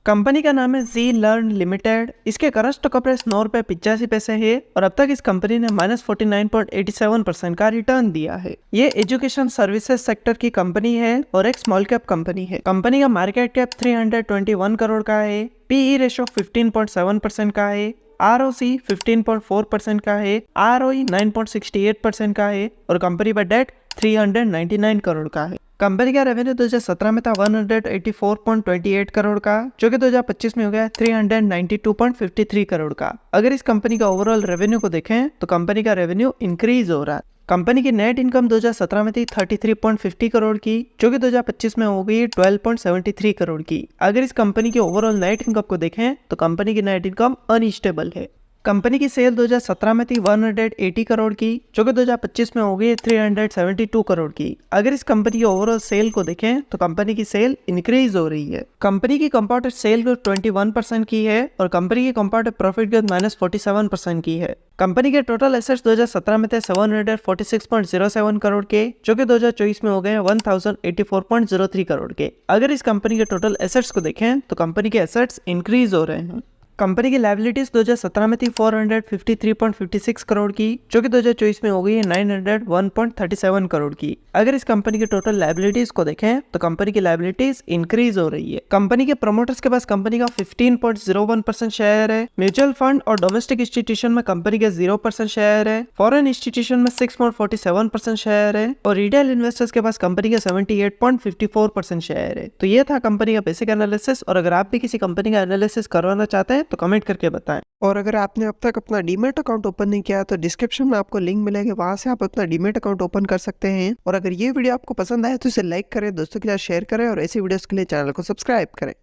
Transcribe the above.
Company का नाम है जी लर्न लिमिटेड। इसके करंट स्टॉक प्राइस 9 रुपये 85 पैसे है और अब तक इस कंपनी ने -49.87% का रिटर्न दिया है। ये एजुकेशन सर्विसेज सेक्टर की कंपनी है और एक स्मॉल कैप कंपनी है। कंपनी का मार्केट कैप 321 करोड़ का है। पीई रेशो 15.7% का है। ROC 15.4% का है। ROE 9.68% का है और कंपनी पर डेट 399 करोड़ का है। कंपनी का रेवेन्यू 2017 में था 184.28 करोड़ का, जो कि 2025 में हो गया 392.53 करोड़ का। अगर इस कंपनी का ओवरऑल रेवेन्यू को देखें तो कंपनी का रेवेन्यू इंक्रीज हो रहा है। कंपनी की नेट इनकम 2017 में थी 33.50 करोड़ की, जो कि 2025 में हो गई 12.73 करोड़ की। अगर इस कंपनी की ओवरऑल नेट इनकम को देखें तो कंपनी की नेट इनकम अनस्टेबल है। कंपनी की सेल 2017 में थी 180 करोड़ की, जो कि 2025 में हो गई 372 करोड़ की। अगर इस कंपनी की ओवरऑल सेल को देखें तो कंपनी की सेल इंक्रीज हो रही है। कंपनी की कंपाउंडेड सेल ग्रोथ 21% की है और कंपनी की कंपाउंडेड प्रॉफिट ग्रोथ -47% की है। कंपनी के टोटल एसेट्स 2017 में थे 746.07 करोड़ के, जो कि 2024 में हो गए 1084.03 करोड़ के। अगर इस कंपनी के टोटल एसेट्स को देखें तो कंपनी के एसेट्स इंक्रीज हो रहे हैं। कंपनी की लायबिलिटीज 2017 में थी 453.56 करोड़ की, जो कि 2024 में हो गई है 901.37 करोड़ की। अगर इस कंपनी की टोटल लायबिलिटीज को देखें तो कंपनी की लायबिलिटीज इंक्रीज हो रही है। कंपनी के प्रमोटर्स के पास कंपनी का 15.01% शेयर है। म्यूचुअल फंड और डोमेस्टिक इंस्टीट्यूशन में कंपनी के 0% शेयर है। फॉरेन इंस्टीट्यूशन में 6.47% शेयर है और रिटेल इन्वेस्टर्स के पास कंपनी के 78.54% शेयर है। तो ये था कंपनी का बेसिक एनालिसिस। और अगर आप भी किसी कंपनी का एनालिसिस करवाना चाहते हैं तो कमेंट करके बताएं। और अगर आपने अब तक अपना डीमैट अकाउंट ओपन नहीं किया तो डिस्क्रिप्शन में आपको लिंक मिलेगा, वहां से आप अपना डीमैट अकाउंट ओपन कर सकते हैं। और अगर ये वीडियो आपको पसंद आए तो इसे लाइक करें, दोस्तों के साथ शेयर करें और ऐसी वीडियोस के लिए चैनल को सब्सक्राइब करें।